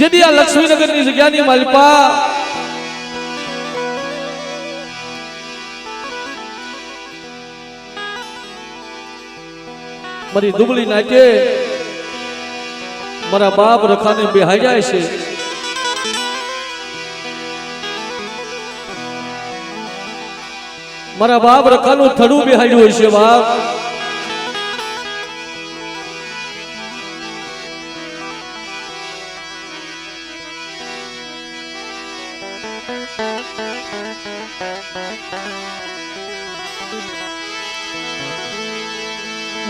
જેદી આ લક્ષ્મીનગરની જગ્યાની માલિપા મારી દુબળી નાચે મારા બાપ રખાને બેહાઈ જાય છે. મારા બાપ રખાનું થડું બેહાડ્યું હોય છે. બાપ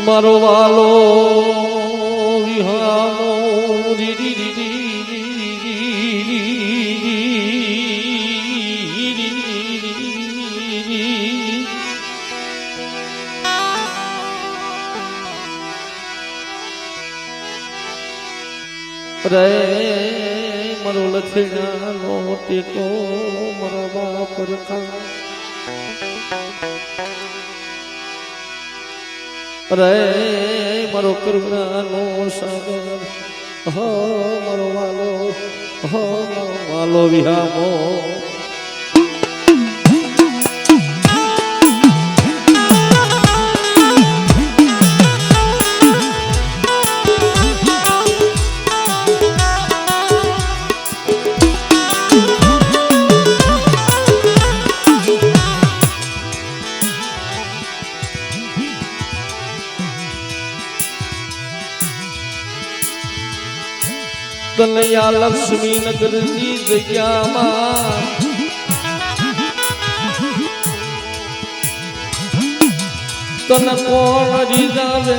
મારો વાલો વિહામો રી રી રી રે મારો લખેડાનો ટેકો મારા બાપ રખા રે મારો કરુણાનો સાગર હો મારો વાલો વિહામો કનૈયા લક્ષ્મીનગરની જગ્યામાં તને કોણ રીઝાવે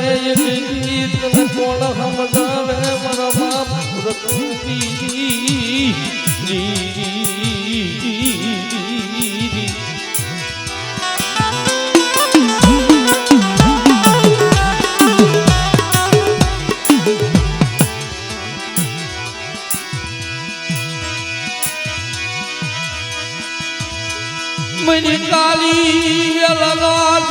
તને કોણ સમજાવે મારા બાપ રખુજી मेरी काली ललाट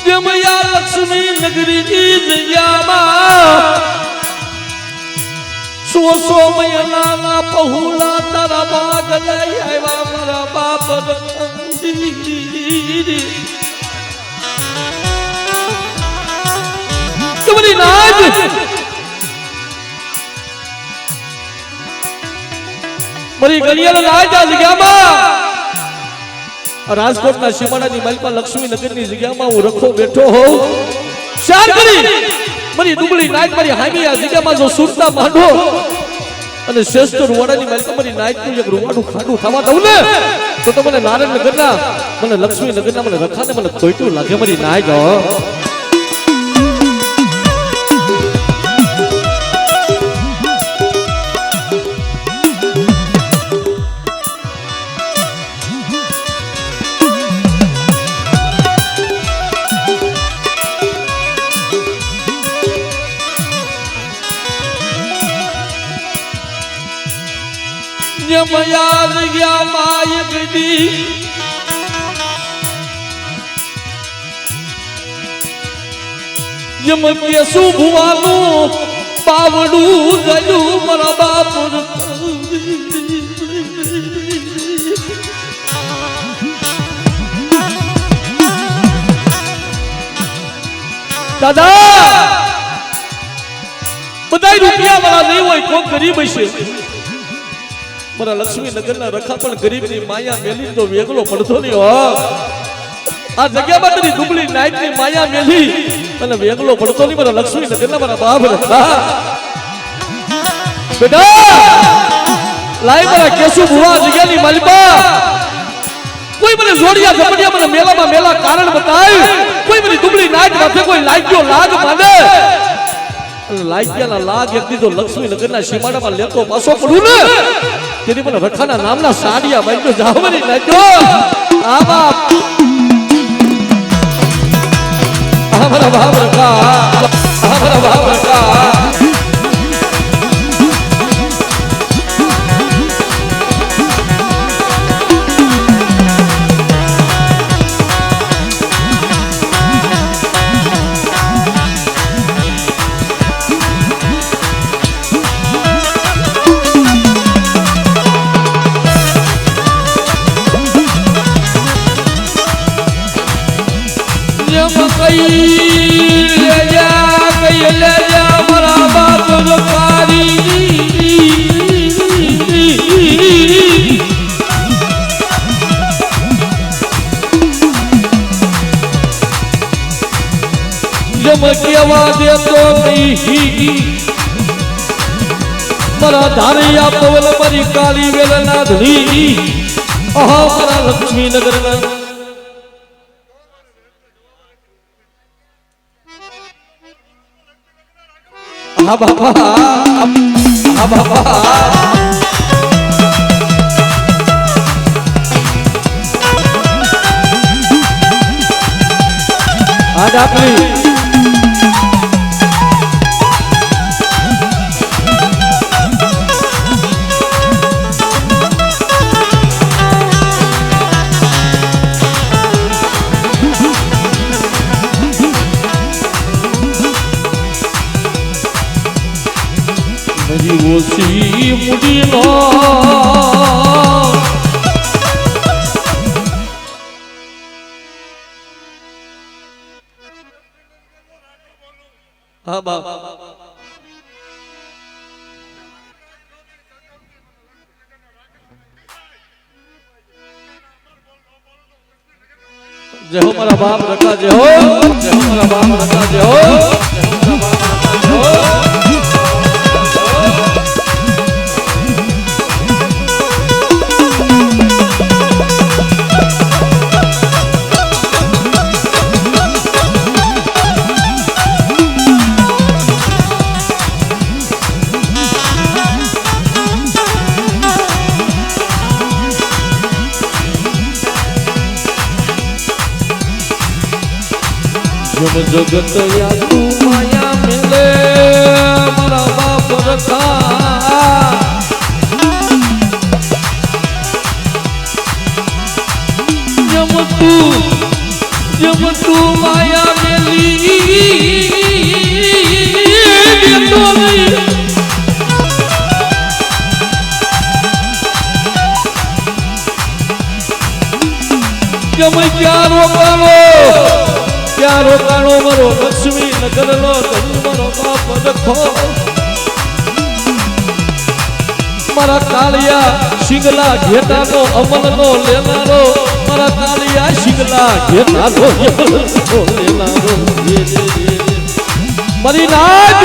जमया लक्ष्मी नगरी की जग्याમાં સો મહિનાના પहुला તારા બાગ લઈ આવ્યા મારા બાપ તમારી નાજ મારી ગલિયાના નાજ આ જગ્યામાં રાજકોટના સીમાડાની માલિપા લક્ષ્મીનગરની જગ્યામાં હું રખો બેઠો હોઉં ચાર કરી મારી દુબળી નાચ મારી હામી આ જગ્યામાં જો સુરતા માંડો અને શ્રેષ્ઠ રૂવાડાની માલિકા મારી નાચનું એક રૂવાડું ખાડું થવા દઉં ને તો મને નારાયણનગરના મને લક્ષ્મીનગરના મને રખાને મને તોયતું લાગે મારી નાચ. જમયા ગયા માય ગદી જમ કે શું ભુવાનું પાવડું ગયું મારા બાપ દાદા બધા રૂપિયા વાળા નહીં હોય કોણ ગરીબ હશે. મારા લક્ષ્મીનગરના રખા પણ ગરીબની માયા મેલી તો વેગળો પડતો નહીં હો. આ જગ્યામાં તારી દુબળી નાઈટની માયા મેલી અને વેગળો પડતો નહીં મારા લક્ષ્મીનગરના મારા બાપ રખા. બેટા લાઈ મારા કેસુ ભુવા જગ્યાની માલિપા કોઈ મને જોડિયા ઝપડિયા મને મેલામાં મેલા કારણ બતાય. કોઈ મને દુબળી નાઈટ માથે કોઈ લાગ્યો લાગ માને લાગ્યાના લાગ એક દીધો લક્ષ્મીનગરના સીમાડામાં લેતો પાછો પડું ને તેની મને રખાના નામના સાડિયા બાંધ્યો જાવરી નાખ્યો. આ બાપ ભાવ રખા અમારા ભાવ રખા કેવા દેતો નહીં મારા ધારિયા પવન મારી કાળી વેલના ધણી મારા લક્ષ્મીનગર ના હા બાપા હા બાપા આ ડાકલી ઓછી મુડીનો હા બાપ જય હો મારા બાપ રખા જય હો મારા બાપ રખા જય હો जगत या तू माया मिले मारा बाप रखा जब तू माया मिली तो नहीं जब क्या रोकालो क्या रोकाणो मरो लक्ष्मी नगर नो मरो बाप रखो मारा कालिया शिंगला घेटा नो अमल नो लेनारो मारा कालिया शिंगला घेटा नो लेनारो मरी नाग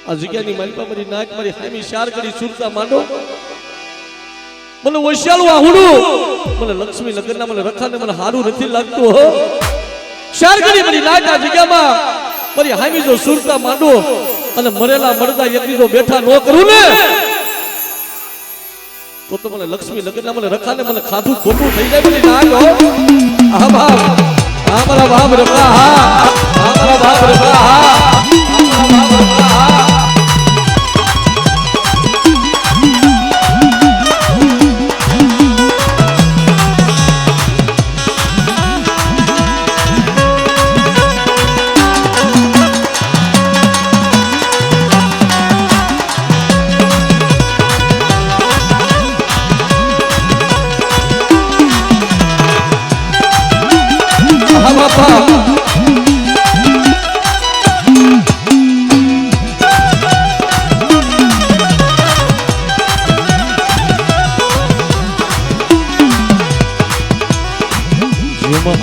आ जग्यानी मारी पा मरी नाग मरी हामी शार करी सुरता मांडो મને ઓશિયાળું આહુડું મને લક્ષ્મી નગરના મને રખાને મને હારું નથી લાગતું હો શાર કરી મારી નાગના જગ્યામાં મારી હામી જો સુરતા માંડો અને મરેલા મરદા એકલી જો બેઠા ન કરું ને તો મને લક્ષ્મી નગરના મને રખાને મને ખાધું ખોટું થઈ જાય મારી નાગ હો આ બાપ આ મારા બાપ રખા હા આ મારા બાપ રખા હા આ મારા બાપ રખા હા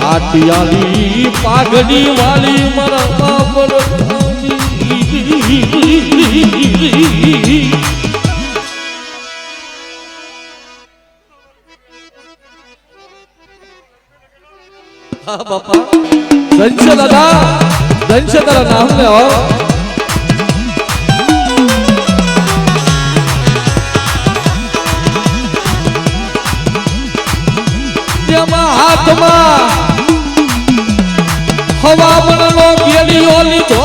આટિયાલી પાઘડી વાલી મારા બાપ હા બાપા ધનશે દાદા ધનશે તારા નામ ને હો જેમાં હાથમાં હવા મણનો ગેડીઓ લીધો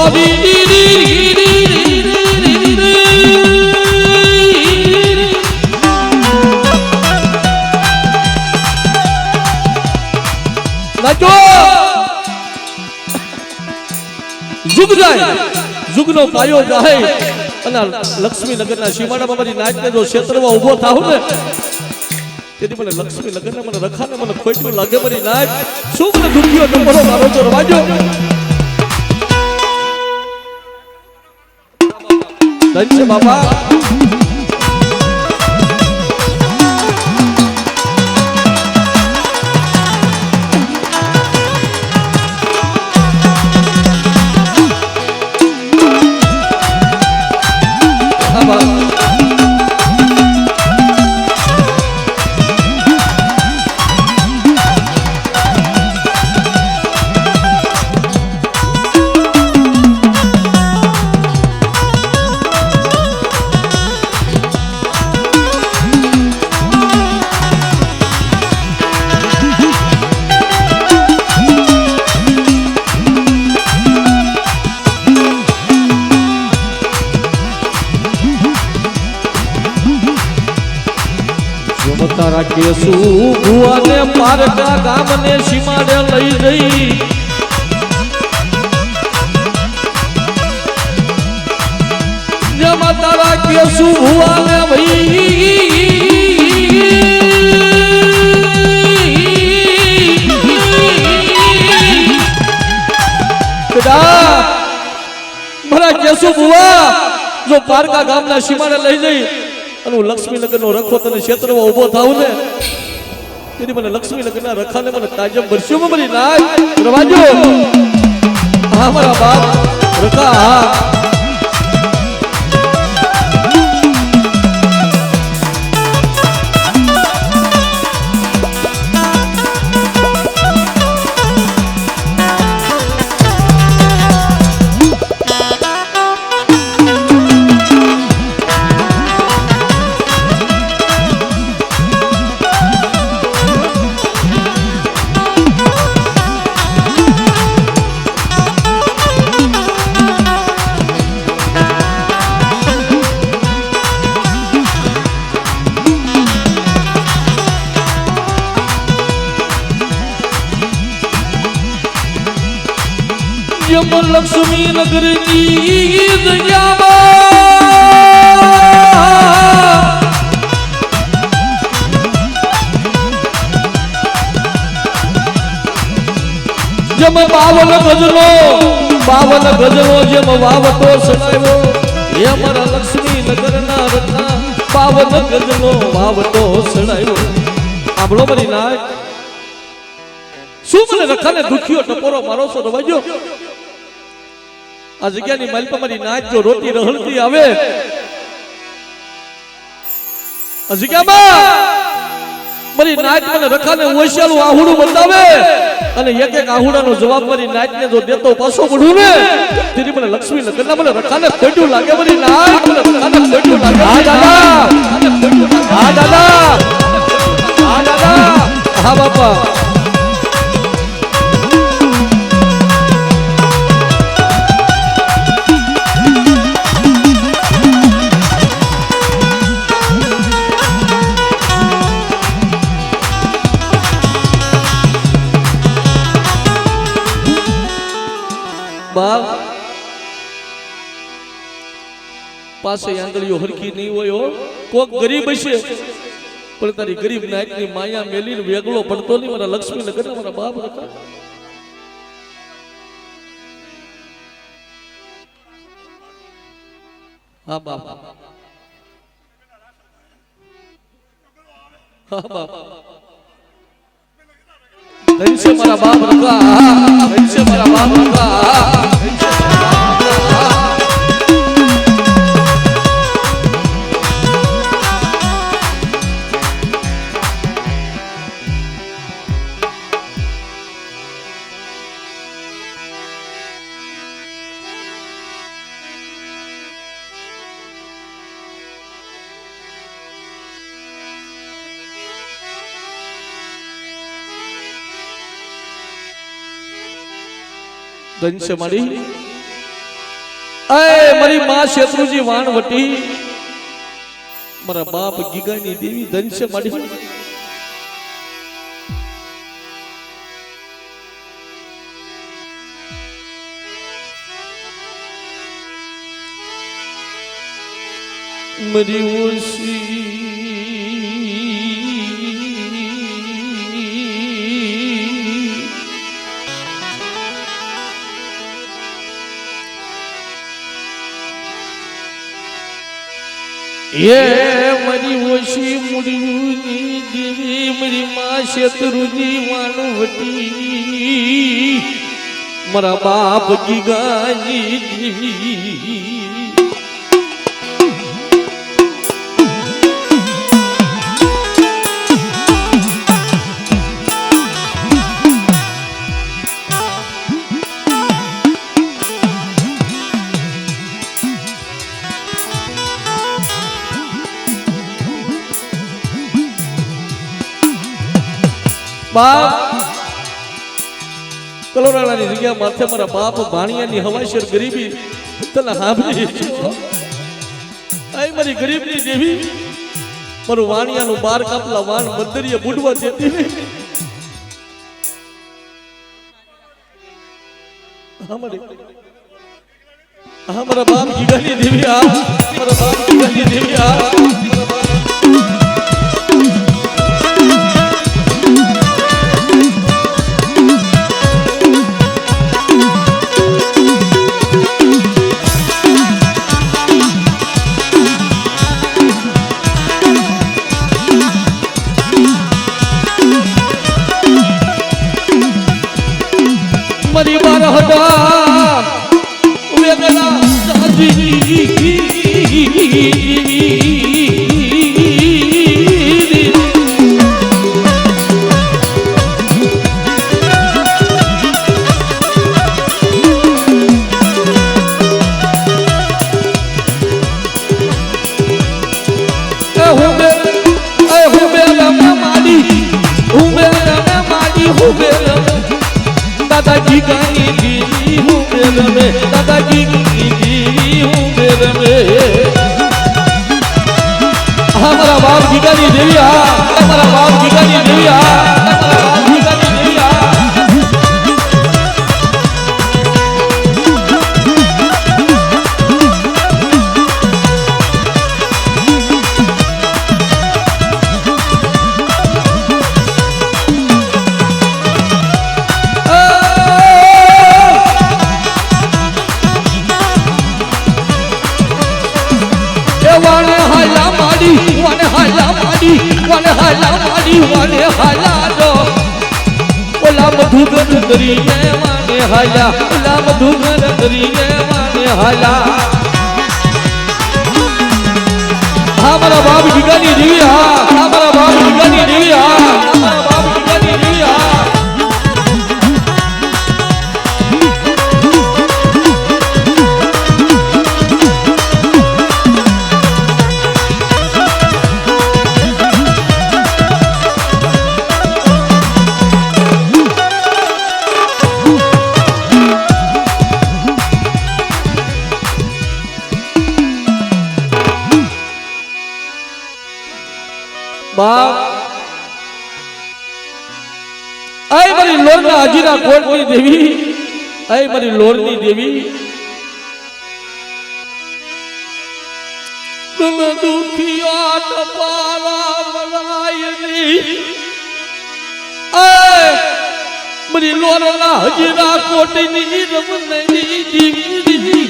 જુગ જાય જુગનો પાયો જાય અને લક્ષ્મીનગરના સીમાડામાં મારી નાચને જો ક્ષેત્રમાં ઊભો થાવ ને તેથી મને લક્ષ્મીનગરને મને રખાને મને ખોટું લાગે મારી નાચ શું મને દુખ્યો નંબરો મારો તો રવાજો ધન છે બાપા તારા કેસુ ભુવાને પારકા ગામને સીમાડે લઈ જઈ જેમાં તારા કેસુ ભુવાને ભાઈ મારા કેસુ ભુવા જો પારકા ગામના સીમાડે લઈ જઈ અને હું લક્ષ્મીનગરનો રખો તને ક્ષેત્રમાં ઊભો થાવ ને તેથી મને લક્ષ્મીનગરના રખાને મને તાજમ બરસ્યો મરી નાય રવાજો હા મારા બાપ રખા હા લક્ષ્મી નગરની જગ્યામાં જેમ 52 ગજલો જેમ વાવટો સડાયો એ મારા લક્ષ્મી નગરના રત્ના 52 ગજલો વાવટો સડાયો આબળો મરી નાય શું મને રખાને દુખ્યો ટપોરો મારો છો રવાજો આ જગ્યાની માલિકા મારી નાચ જો રોટી રહળતી આવે આ જગ્યામાં મારી નાચ મને રખાને ઓશિયાલું આહુડું બતાવે અને એક એક આહુડાનો જવાબ મારી નાચને જો દેતો પાછો વળું ને તેથી મને લક્ષ્મી નગરના મને રખાને ખોટું લાગે મારી નાચ મને રખાને ખોટું લાગે હા દાદા હા દાદા હા દાદા હા બાપા પાસે આંગળીઓ હરખી નહીં હોય કોક ગરીબ હશે પણ તારી ગરીબ નાયકની માયા મેલીને વેગળો પડતો નહીં મારા લક્ષ્મી નગરના મારા બાપ હતા હા બાપ હા બાપ ધનશે મારા બાપ રખા ધનશે મારા બાપ રખા ધન છે મારી મારી માં શેત્રુજી વાણવટી મારા બાપ ગીગાની દેવી ધન છે મારી મરી ઓછી ये मरी ओशी मुड़ूनी देवी मरी माँ शत्रुजी वाणवटी मरा बाप की गानी देवी बाप कलोराळानी जग्या माथे मारा बाप भाणियानी हवाशर गरीबी तला हाबली आई मारी गरीबनी देवी मारो वाणियानो बार कापला वाण मंदरिये बुडवा देती हमारा बाप गीगानी देवी आ मारा बाप गीगानी देवी आ मरी बार हजार वेगला साजी दादाजी गानी दीदी हूँ मेरे में दादाजी गानी दीदी हूँ मेरे में हमारा बाप गीगानी देवी हमारा बाप गीगानी देवी हमारा बाप गीगानी देवी वाने हाला दो ओला मधुगन दरी में वाने हाला ओला मधुगन दरी में वाने हाला हमारा बाप गीगानी देवी हमारा बाप गीगानी देवी हमारा बाप गीगानी देवी बाप आई मारी लोरना हजीरा कोटनी देवी आई मारी लोरनी देवी तुम दुखिया तपारा बनायनी आई मारी लोरना हजीरा कोटनी रमनी देवी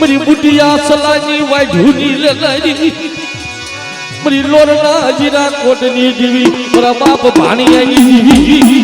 मरी बुटिया सलानी वाई झूनी लगाई मरी लोरना हजीरा कोटनी देवी मेरा बाप भाणिया की देवी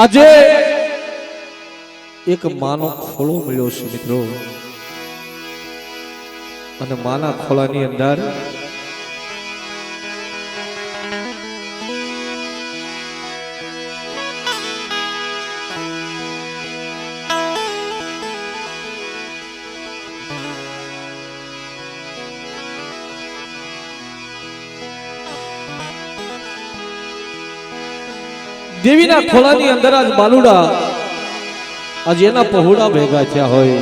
આજે એક માનો ખોળો મળ્યો છે મિત્રો, અને માના ખોળાની અંદર દેવીના ખોળાની અંદર આજ બાલુડા આજે એના પહોળા ભેગા થયા હોય.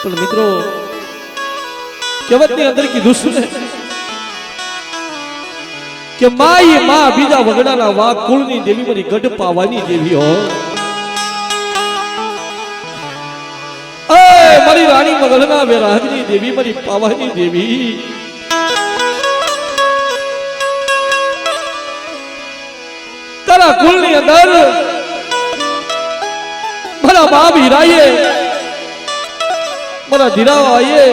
પણ મિત્રો કહેવતની અંદર કીધું છે ને કે માઈ માં બીજા વગડાના વા કુળની દેવી મારી ગઢ પાવાની દેવી હો. મારી રાણી મગલના વેરાગની દેવી મારી પાવાની દેવી. તારા કુળની અંદર મારા બાપ હીરાએ મારા ધીરાવાએ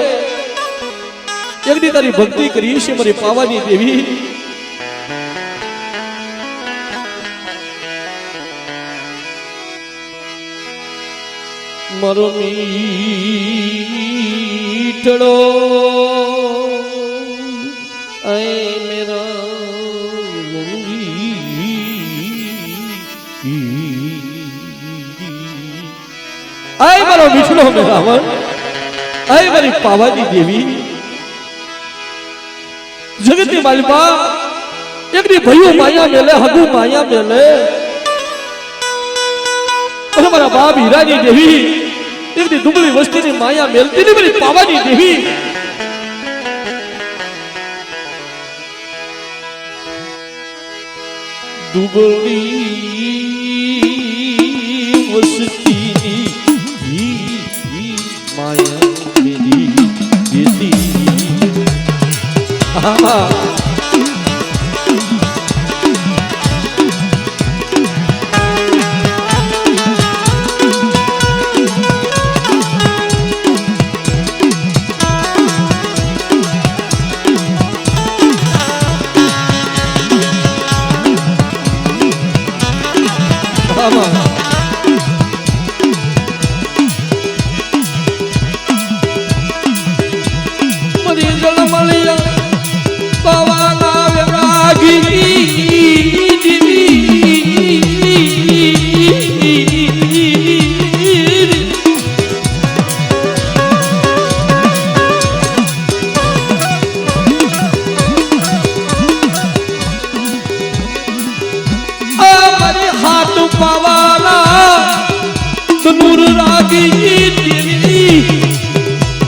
એકદી તારી ભક્તિ કરી છે મારી પાવાની દેવી. મારો મીઠડો આય મેરા આય મારો મીઠડો મેરાવર આય મારી પાવાની દેવી. જગતની માલિકા એકની ભયું માયા મેલે હગુ માયા મેલે અને મારા બાપ હીરાની દેવી એકની દુબળી વસ્તીની માયા મેલતી ને મારી પાવાની દેવી. દુબળી વસ્તીની માયા મેલી દેતી. નૂર રાગી દેવી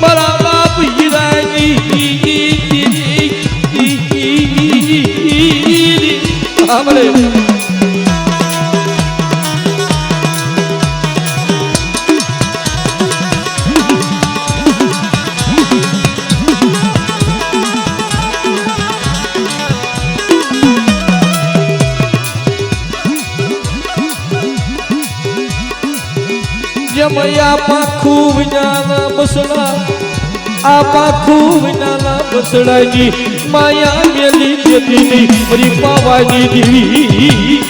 મારા બાપ હીરાની આપણે જમયા પાખું વિનાના બસડા આ પાખું વિનાના બસડાની માયા મેલી દેતી મારી પાવાની દેવી.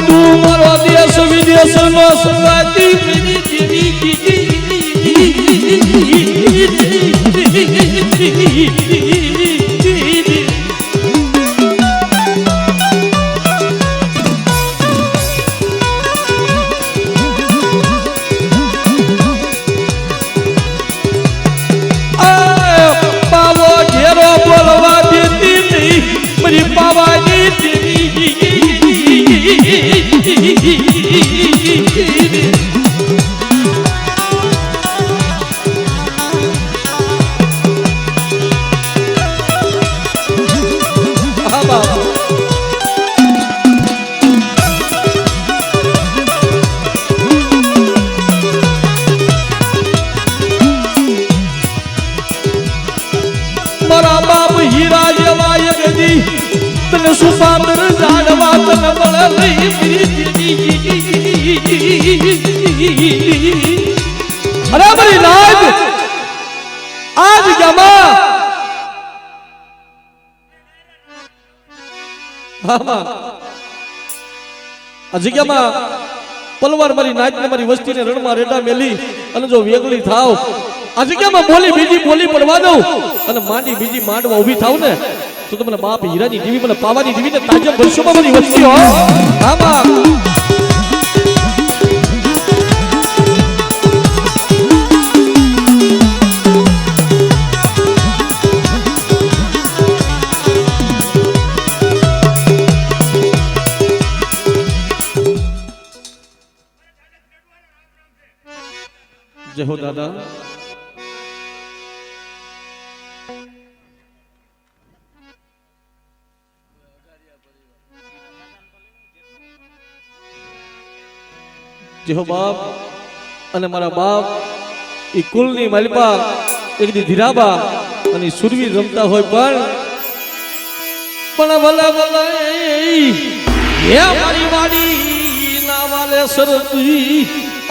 તું મારો દેશ વિદેશ નો સંગાતી મેરી પાવો ઘેરો બોલવા દેતી નહીં મારી પાવાની દેવી. અરે મારી નાગ આ જગ્યામાં આ જગ્યામાં પલવાર મારી નાગ ને મારી વસ્તીને રણમાં રેડા મેલી અને જો વેગળી થાવ આ જગ્યામાં બોલી બીજી બોલી પડવા દઉં અને માંડી બીજી માંડવા ઊભી થાવ ને તો તમને બાપ હીરાની દેવી મને પાવાની દેવી ને તાજબ વર્ષોમાં મારી વસ્તી હો આમાં જય હો દાદા જય હો બાપ અને મારા બાપ એ કુલની માલિપા એકદી ધીરાબા અને સુરવીર રમતા હોય પણ ભલે ભલે હે મારી વાડી ના વાલે સરતી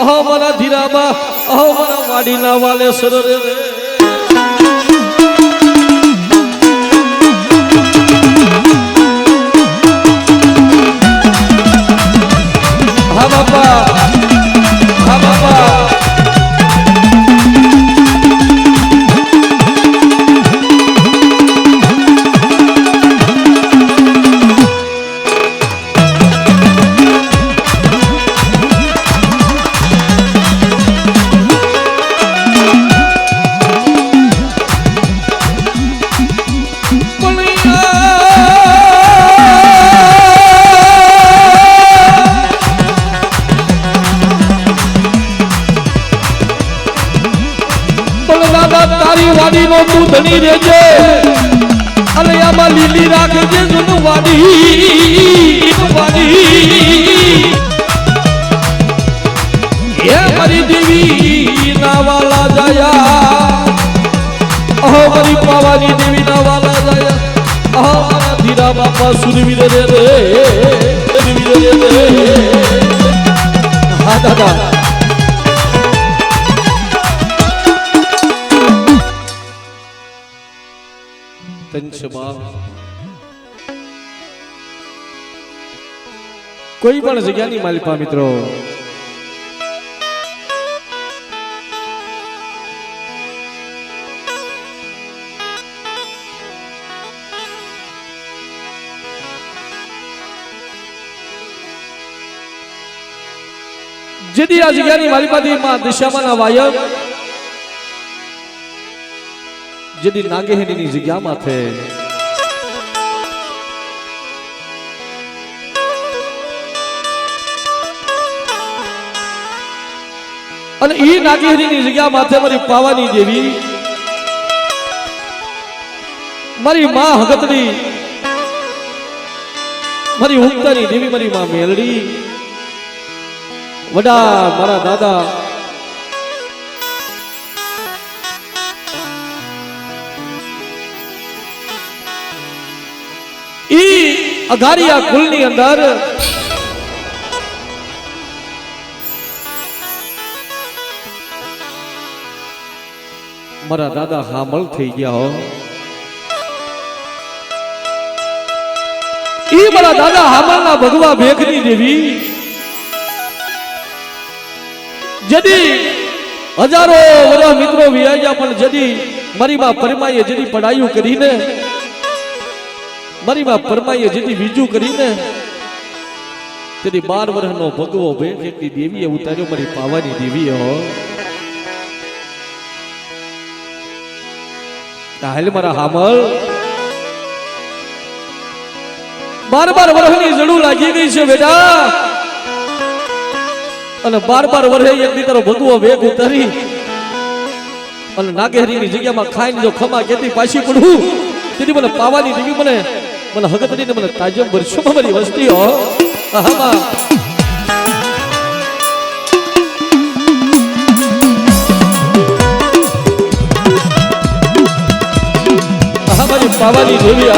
અહો મારા ધીરાબા અહો મારા વાડી ના વાલે સર રે હા બાપા હા બાપા વાડીનો તું ધણી રેજે અને આમાં લીલી રાખજે જૂનું વાડી હે મારી દેવી ના વાલા જાયા અહો મારી પાવાની દેવી ના વાલા જાયા અહો મારા ધીરા બાપા સુરવીર રે રે હા દાદા કોઈ પણ જગ્યાની માલિપા મિત્રો જેથી આ જગ્યાની માલિપાથી માં દિશામાંના વાયક જેથી નાગેહની જગ્યામાં છે અને ઈ નાગેહની જગ્યા માથે મારી પાવાની દેવી મારી માં હગતની મારી ઉગતાની દેવી મારી માં મેલડી વડા મારા દાદા ઈ અઘારિયા કુલની અંદર મારા દાદા હામલ થઈ ગયા હો ઈ મારા દાદા હામલના ભગવા ભેખની દેવી જદી હજારો વર્ષ મિત્રો વિયાયા પણ જદી મારી માં પરમાઈએ જદી પડાયું કરીને મારી માં પરમાઈએ જેથી બીજું કરીને તેથી 12 વર્ષનો ભગવો ભેખ એકની દેવીએ ઉતાર્યો મારી પાવાની દેવી હો હાલ મારા હામલ 12 વર્ષની જડું લાગી ગઈ છે બેટા અને 12 વર્ષે એક દી તારો ભગવો ભેખ ઉતારી અને નાગેહરીની જગ્યામાં ખાઈને જો ખમા કેતી પાછી પડું તેથી મને પાવાની દેવી મને હગતની મને તાજમ વર્ષોમાં મારી વસ્તી હો આમાં મારી પાવાની દેવી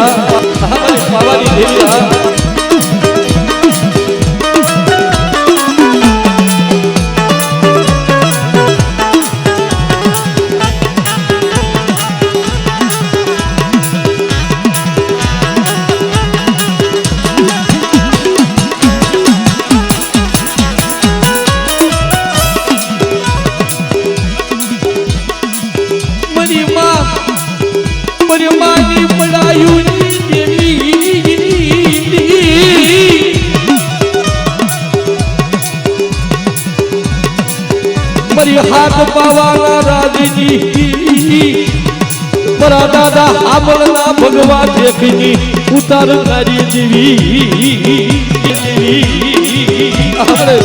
મારી પાવાની દેવી मरी हाथ पावाना राजीनी बरा दादा हामलना भगवा देखनी उतार नारी देवी अरे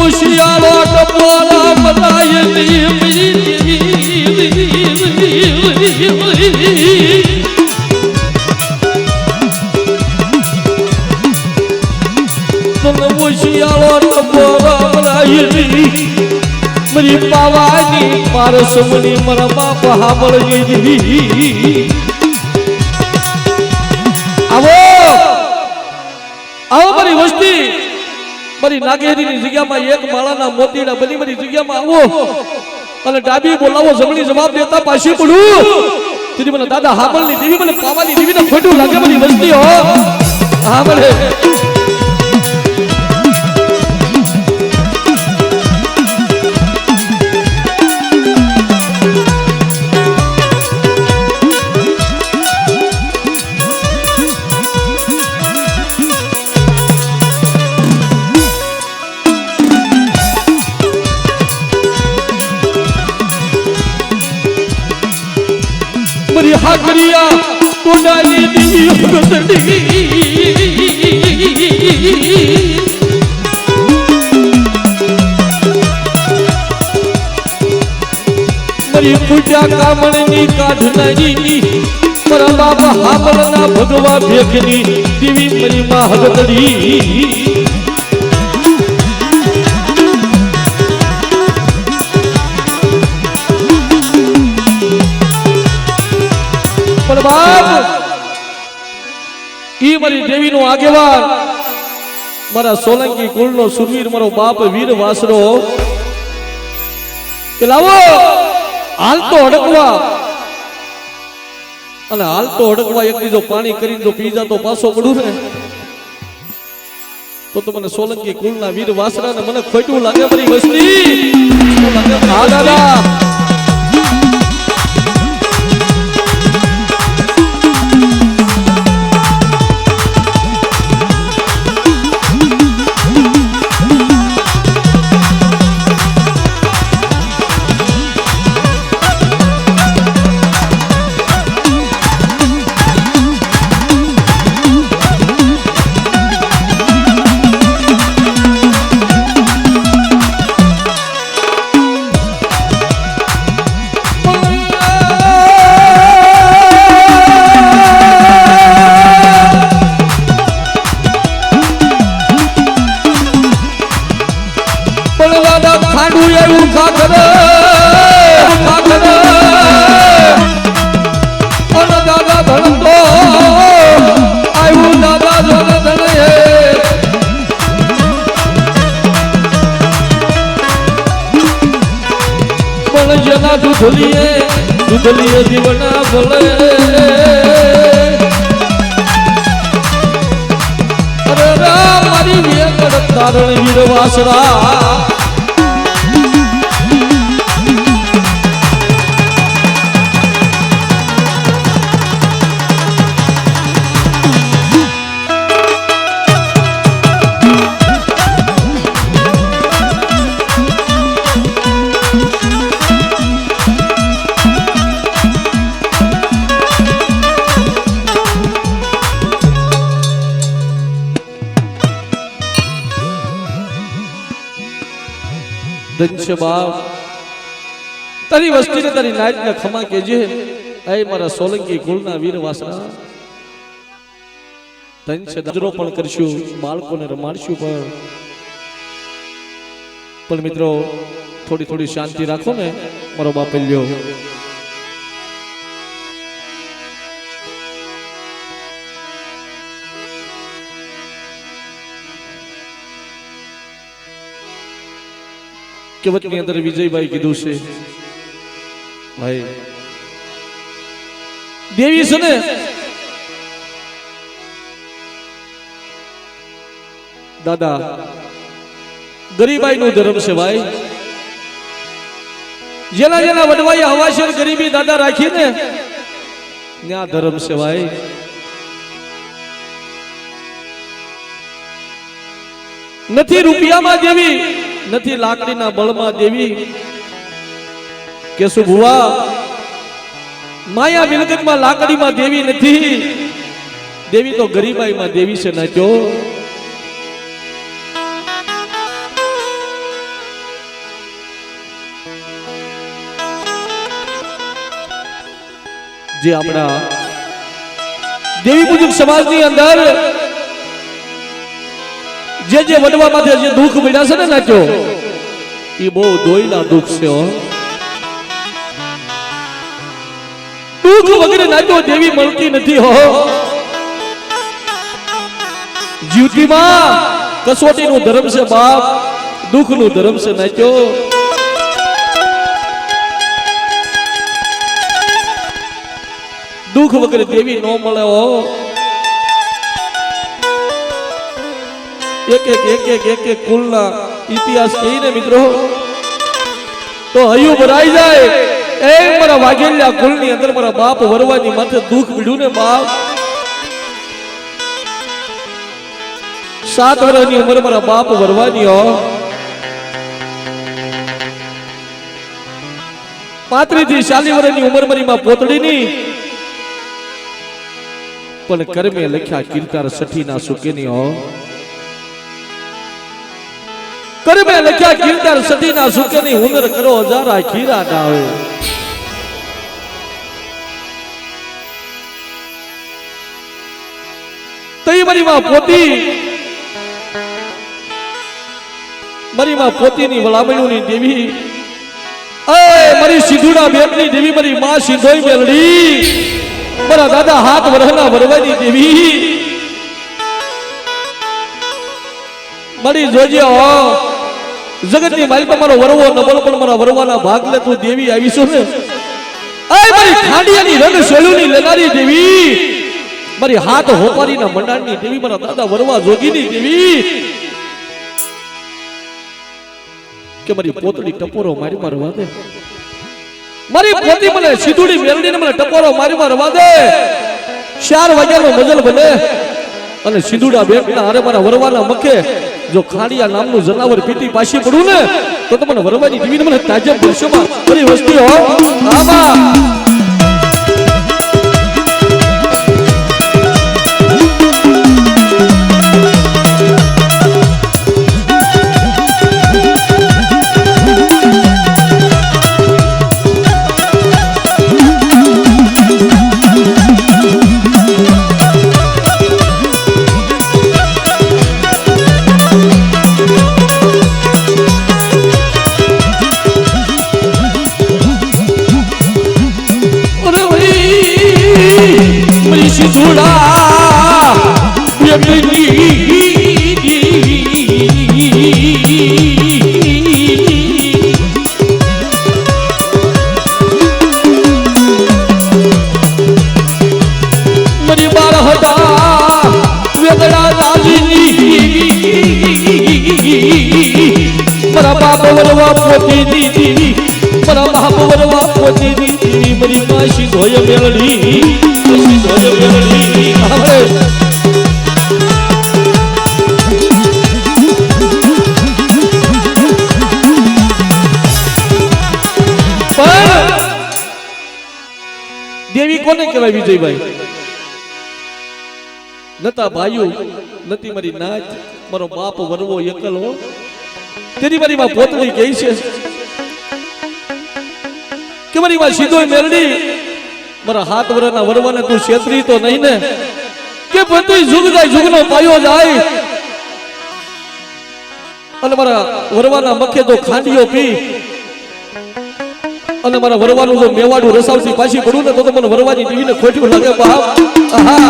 उशियाला टपोरा बताए उशियाला टपोरा बताए मरी पावानी पारस मनी मरमा पहाबल गई आवो आओ मरी वस्ती मरी नागेरी ની જગ્યામાં એક માળાના મોતીના બની મરી જગ્યામાં આવો અને ડાબી બોલાવો જમણી જવાબ દેતા પાછી પડું તેથી મને દાદા હાબલની દેવી મને પાવાની દેવીને ખોટું લાગે મરી વસ્તી હો હા ભલે हाकरिया तो डाली दी मरी पूजा कामणी काढनारी पर बाबा हाबलना भगवा भेखनी देवी मरी मां हगतड़ी ई मरी देवी नो आगेवान मारा सोलंकी कुल नो सुरवीर मारो बाप वीर वासरो के लावो हाल तो अडकवा अने हाल तो अडकवा एक जो पानी करीने जो पी जा तो पाछो पड़ू रे तो मने सोलंकी कुल ना वीर वासरा ने मने खोटू लागे मरी वस्ती लागे हा दादा दूधलिए दीवाना बोले अरे राम मारी वेकड़ तारण वीर वासरा दंश बाप तारी वस्ती ने तारी नाइट ने खमा केजे ऐ मारा सोलंकी कुलना वीर वासरा दंश दजरो पण करशु बाळकोने रमाडशु पण मित्रों थोड़ी थोड़ी शांति राखो ने मारो बापल्यो केवट के अंदर विजय भाई कीधु से भाई देवी से ने दादा ગરીબાઈ નું ધર્મ છે ભાઈ. જેના જેના વડવાઈ હવાશર ગરીબી દાદા રાખીને ત્યાં ધર્મ છે ભાઈ. નથી રૂપિયામાં દેવી, નથી લાકડીના બળમાં દેવી. કેશુ ભુવા માયા મિલકતમાં લાકડીમાં દેવી નથી, દેવી તો ગરીબાઈમાં દેવી છે નાચો. જે આપણા દેવી પૂજક સમાજની અંદર જે વડવા માથે જે દુઃખ મળ્યા છે ને નાચો, એ બહુ દોયલા દુઃખ છે. દુઃખ વગેરે નાચો દેવી મળતી નથી હો. જીવતીમાં કસોટીનું ધર્મ છે બાપ, દુઃખનું ધર્મ છે નાચો. દુઃખ વગેરે દેવી ન મળે હો. એક કુલના ઇતિહાસ કહીને મિત્રો તો હૈયું ભરાઈ જાય. એ મારા વાઘેલિયા કુલની અંદર મારા બાપ વરવાની માથે દુઃખ પીડ્યું ને બાપ. 7 વર્ષની ઉંમર મારા બાપ વરવાની હો. 35 થી 40 વર્ષની ઉંમર મારી માં પોતડીની. પણ કર્મે લખ્યા કીર્તાર સઠી ના સુકેની હો. કર્મે લખ્યા કીર્તાર સઠી ના સુકેની. હુનર કરો હજારા ખીરા ડાવે. તઈ મારી માં પોતી, મારી માં પોતીની વલામણીની દેવી, એ મારી સિંધુડા બેનની દેવી, મારી માં સિંધોઈ મેલડી, મારા દાદા હાથ વરહના વરવાની દેવી. મારી જોજે હો જગતની માલિક મારો વરવો નબળ પણ મારા વરવાના ભાગ લે તું દેવી આવીશું ને. એ મારી ખાંડિયાની રંગ શેલુની લેનારી દેવી, મારી હાથ હોપારીના મંડાણની દેવી, મારા દાદા વરવા જોગીની દેવી. કે મારી પોતડી ટપોરો મારી મારવા દે. મારી પોતી મને સિંધુડી મેલડીને મને ટપોરો મારી મારવા દે. 4 વાગ્યાનો મજલ બને અને સિંધુડા બેટના અરે મારા વરવાના મખે જો ખાડિયા નામનું જનાવર પીટી પાછી પડું ને તો મને વરવાની દેવીને મને તાજબ વર્ષોમાં બધી વસ્તી હો. આમાં મારા બાપ વરવા પોતી દીધી, મારા બાપ વરવા પોતી દીધી, મારી માસી ધોય મેલડી, માસી ધોય મેલડી. દેવી કોને કહેવાય વિજયભાઈ? નતા ભાઈઓ, નથી મારી નાચ, મારો બાપ વરવો એકલો, તેની મારી માં પોતળી કહી છે કે મારી માં સીધો મેલડી, મારા હાથ વરના વરવાને તું છેતરી તો નહીં ને? કે બધું જુગ જાય, જુગનો પાયો જાય. અને મારા વરવાના મખે તો ખાંડીઓ પી અને મારા વરવાનું જો મેવાડું રસાવતી પાછી પડું ને તો મને વરવાની દેવીને ખોટું લાગે બાપ. આહા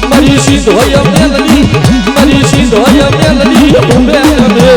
મારી સિંધોય મેલડી, મારી સિંધોય મેલડી ઉભે રમે.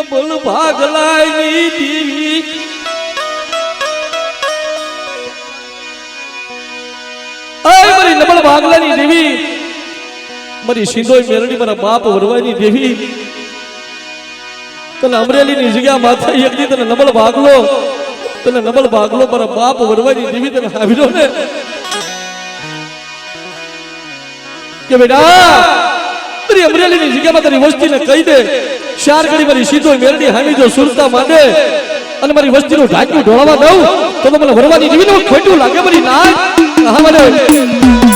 નબળ ભાગલાની દેવી મારી નબળ ભાગલાની દેવી મારી સિંધોઈ મેરડી મારા બાપ વરવાની દેવી તને અમરેલીની જગ્યા માથે એકદી તને નબળ ભાગલો મારા બાપ વરવાની દેવી તને આવીરો ને કે બેટા તારી અમરેલીની જગ્યામાં તારી વસ્તીને કહી દે ચાર ઘડી મારી સિંધોઈ મેરડી હામી જો સુરતા માંડે અને મારી વસ્તીનું ઢાંકું ઢોળવા દઉં તો મને વરવાની દેવીને ખોટું લાગે મારી ના હા મને મારી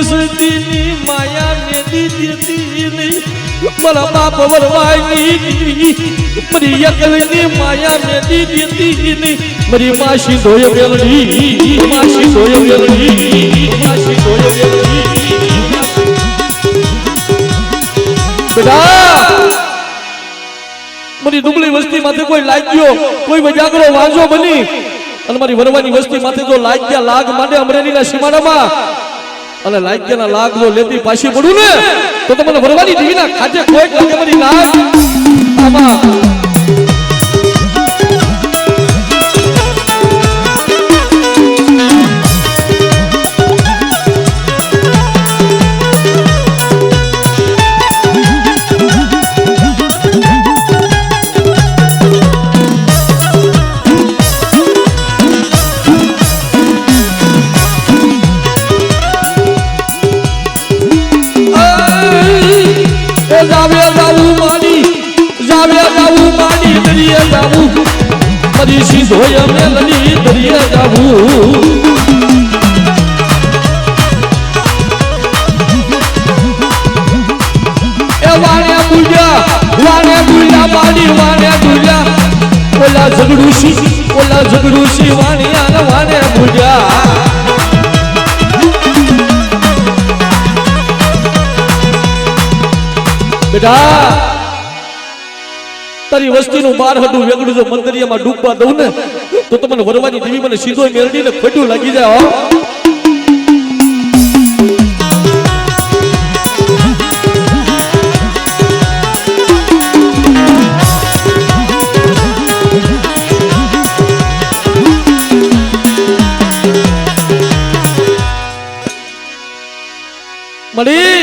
વસતીની માયા મેદી દેતી નહીં મારા બાપ વરવાની મારી અકલની માયા મેદી દેતી નહીં મારી માસી ધોય મેલડી બેટા મારી ડુંગળી વસ્તી માથે કોઈ લાગ્યો કોઈ વજાગરો વાંજો બની અને મારી વરવાની વસ્તી માથે જો લાગ્યા લાગ માંડે અમરેલીના સીમાડામાં અને લાગ્યાના લાગ જો લેતી પાછી પડું ને તો મને વરવાની દેવીના ખાતે કોઈ લાગે મારી લાગ આમાં મારી સિંધોય મેલડી દરિયા જાવું એ વાણે બુલ્યા મારી વાણે બુલ્યા ઓલા ઝઘડુસી વાણિયા વાણે બુલ્યા બેટા તારી વસ્તીનું બાર હતું વેગડું જો મંદરિયામાં ડૂબવા દઉં ને તો તમને વરવાની દેવી મને સીધો મેરડીને ખોટું લાગી જાય મળી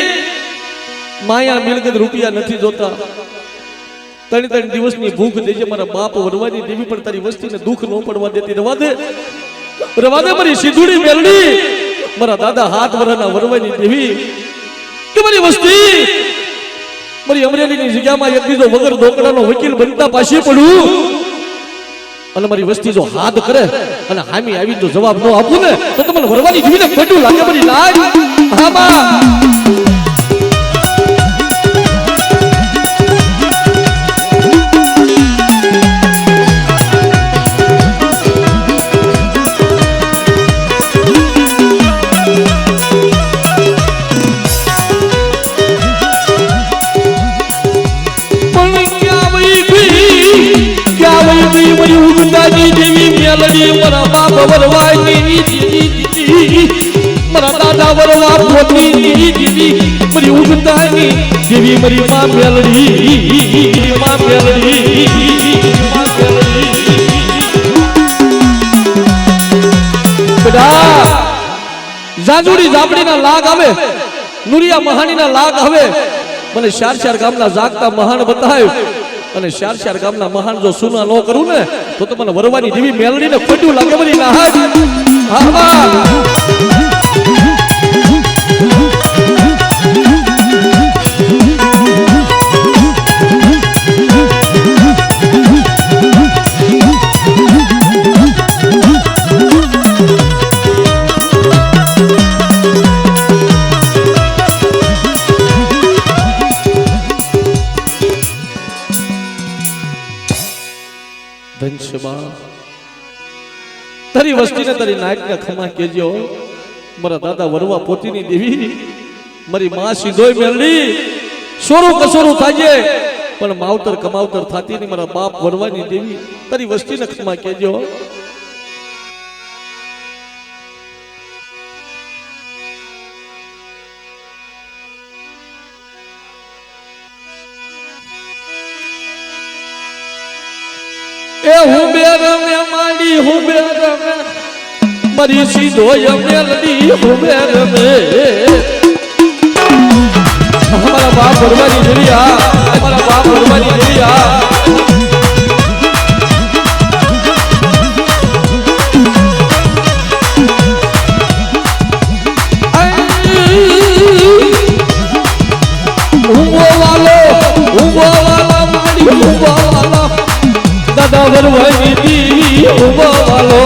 માયા મિલકત રૂપિયા નથી જોતા ત્રણ દિવસની ભૂખ દેજે મારા બાપ વરવાની દેવી પણ તારી વસ્તીને દુઃખ ન પડવા દેતી રવા દે મારી સિંધુડી મેલડી મારા દાદા હાથ વરાના વરવાની દેવી કે મારી વસ્તી મારી અમરેલીની જગ્યામાં એક બીજો વગર દોકડાનો વકીલ બનતા પાછી પડું અને મારી વસ્તી જો હાથ કરે અને હામી આવી જો જવાબ ન આપું ને તો તમને વરવાની દેવીને ખોટું લાગે મારી લાગ આમાં મારા બાપ વરવાની મારા દાદા વરવા પોતની દેવી મારી ઉગતાની દેવી મારી માં મેલડી બેટા જાજુડી જાપડીના લાગ આવે નુરિયા મહાણીના લાગ આવે મને ચાર ગામના જાગતા મહાન બતાવ્યો અને ચાર ગામના મહાન જો સુના ન કરું ને તો મને વરવાની દેવી મેલડીને ખોટું લાગે બની ના ધન છે બા તારી વસ્તીને તારી નાયકના ખમા કેજો મારા દાદા વરવા પોતીની દેવી મારી માં સીધોય મેલડી સોરું કસોરું થાજે પણ માવતર કમાવતર થાતી ની મારા બાપ વરવાની દેવી તારી વસ્તીને ખમા કેજો એ હું બે રમે માંડી હું બે રમે મારી સીધો મેલડી હું બે રમે हमारा बाप भरवानी दुनिया हमारा बाप भरवानी दुनिया दादा भरवानी देवी वालो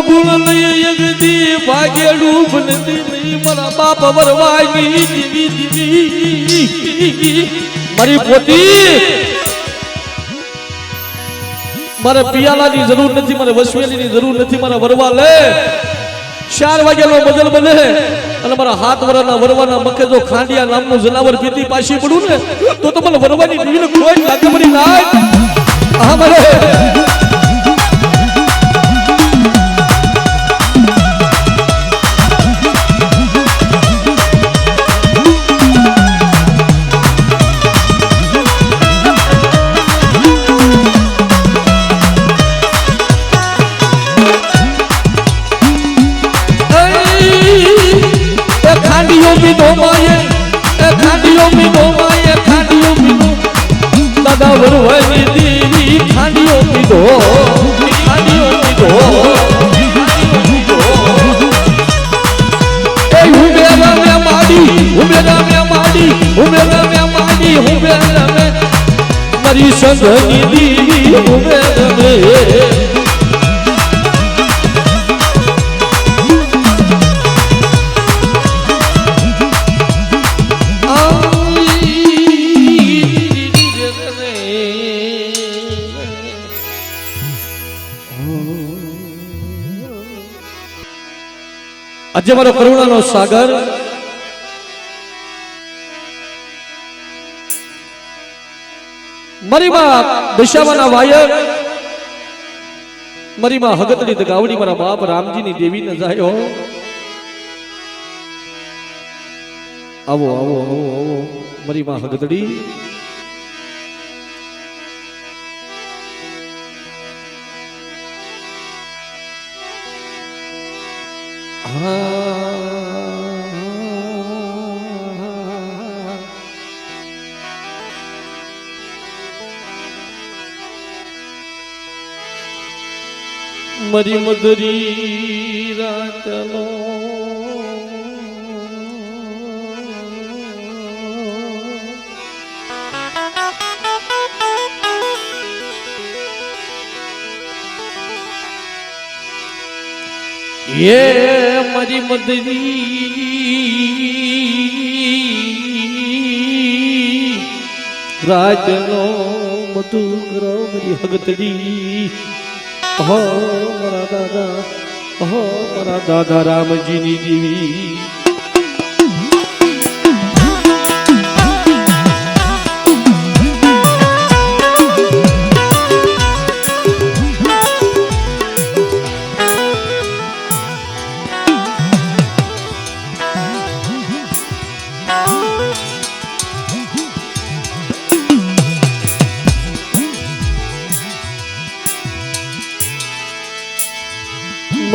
गुण नहीं भाग्य डूब नहीं मरा बाप वरवानी दीवी दीवी मारी पोती मारे पियाला की जरूर नहीं मारे वसवेली की जरूर नहीं मारा वरवा ले 4 વાગ્યાનો બદલ બને અને મારા હાથ વરાના વરવાના મકે જો ખાંડિયા નામનું જનાવર પીતી પાછી પડું ને તો મને વરવાની દીવીને કોઈ લાગે મરી ના આ મારે दादा वरवानी देवी खांडियों पीधो खांडियों पीधो ए हुबेरा में माडी हुबेरा में माडी हुबेरा में माडी हुबेरा में मरी संगनी देवी हुबेरा में આજે મારો કરુણાનો સાગર મારી માં દિશાવાના વાયર મારી માં હગતની ગાવડી મારા બાપ રામજીની દેવી ન જાયો આવો આવો આવો આવો મારી માં હગતડી मरी मधुरी रातलो ये मरी मधुरी रातलो मधुकर मरी हगतड़ी हो मारा दादा रामजी नी देवी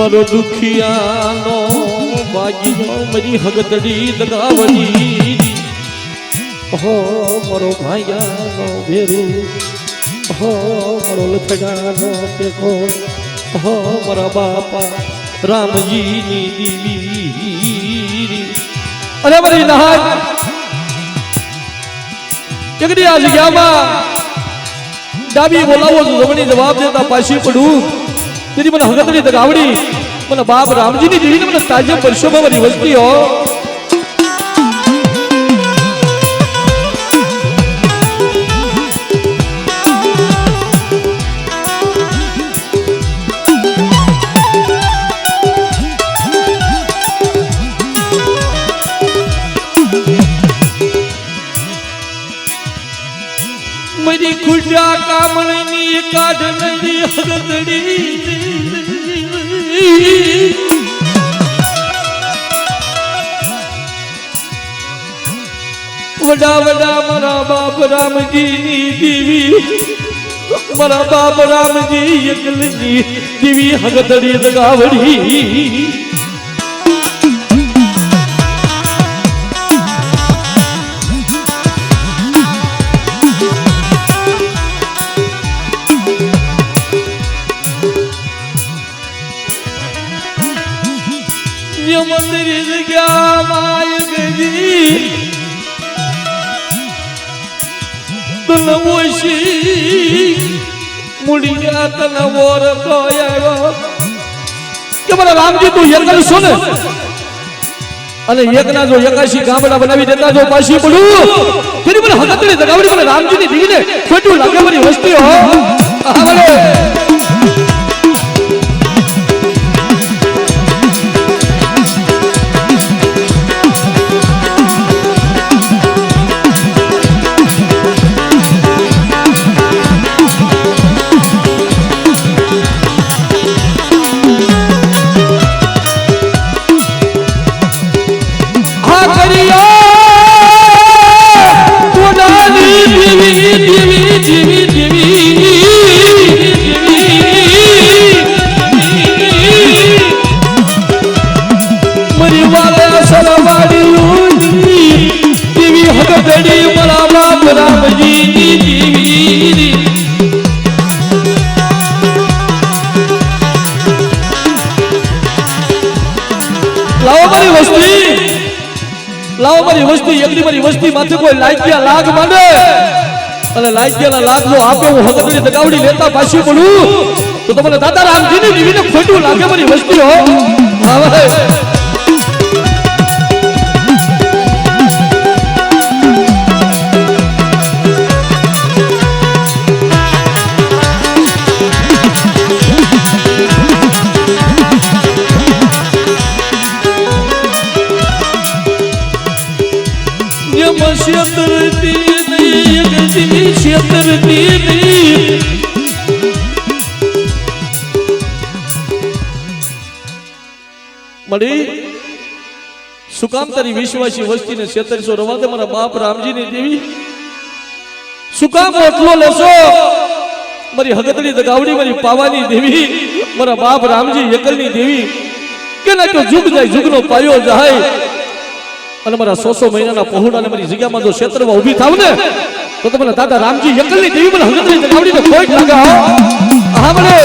મારો દુખિયાનો ભાગ્યો મારી હગતડી દગાવડી હો મારો ભાઈયાનો ભેરું હો મારો લખડાનો ટેકો હો મારા બાપા રામજીની દીવી અરે મારી નહાય જગડી આ જગ્યામાં ડાબી બોલાવો તો જમણી જવાબ દેતા પાછી પડું તેની મને હગતડી દગાવડી મને બાપ રામજીની દીવીને મને તાજે વર્ષોમાં મારી વસ્તી હો मेरी खुजा कामणी काढ़ नहीं हगदड़ी वडा वडा मारा बाप राम जी दीवी मारा बाप राम जी यकलनी दीवी हगदड़ी दगावड़ी मंदिर गया माय गई तनवोशी मुड़िया तनवोर कोया के बोला राम जी तू यकल सुन अने यकना जो यकाशी गामड़ा बनावी देता जो पाशी पड़ू तेरी મને હગતડી દગાવડી મને રામજી ની દીવીને ખોટું લાગે મારી વસ્તી હો આ બોલે लाओ मारी वस्ती एकली मारी वस्ती माथे कोई लाइकिया लाग माने अने लाइकिया लाग जो आपे हूं हगतड़ी दगावड़ी लेता पाछी पड़ू तो तमने दादा रामजी ની દીવીને ખોટું લાગે મારી વસ્તી હો આવે क्षेत्रती नहीं गजी क्षेत्रती नहीं मड़ी सुकाम तारी विश्वासी वस्ती ने 4600 रवा दे मारा बाप रामजी ने देवी सुकाम ओटलो लेसो मारी हगतड़ी दगावड़ी मारी पावानी देवी मारा बाप रामजी एकलनी देवी के ना तो जुग जाय जुगनो पायो जाय અને મારા 100 મહિનાના પહોળાને મારી જગ્યામાં જો ક્ષેત્રમાં ઊભી થાવ ને તો તમને દાદા રામજી એકલની દેવી મને હગતડી દગાવડીને કોઈ લાગે હા મને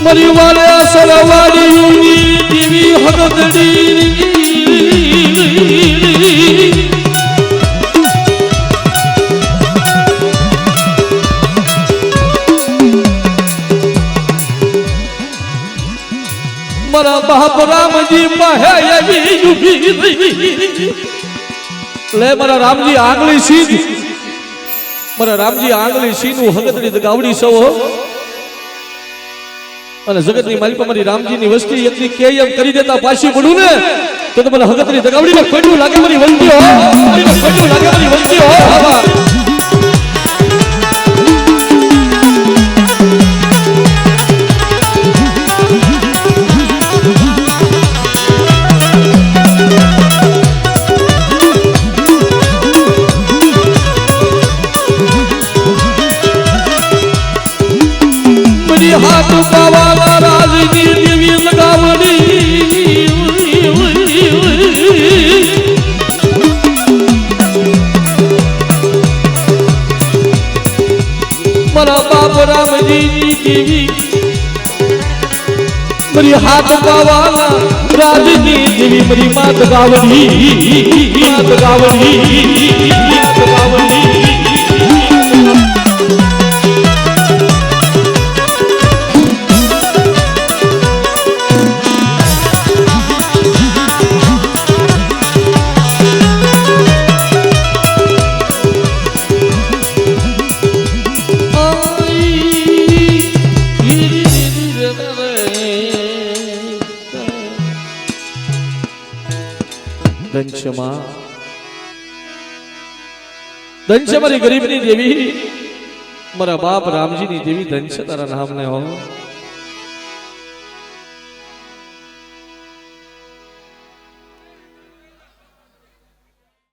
परिवार सलवारी देवी हगतड़ी मारा बाप रामजी पाहे ले मारा रामजी आंगली सीध मारा रामजी आंगली सीधू हगतड़ी दगावड़ी सो અને જગતની માલિકા મારી રામજીની વસ્તી એકની કે એમ કરી દેતા પાછી પડું ને તો મને હગતની દગાવડીને ખોટું લાગે મારી વંતી હો, ખોટું લાગે મારી વંતી હો. બાબા હાથ પાવાલા રાજની દેવી લગાવડી મારા બાપ રામજીની દેવી મારી હાથ પાવાલા રાજની દેવી મારી માત ગાવડી માત ગાવડી માત ગાવડી ધન છે મારી ગરીબની દેવી, મારા બાપ રામજીની દેવી ધન છે તારા નામ ને હો.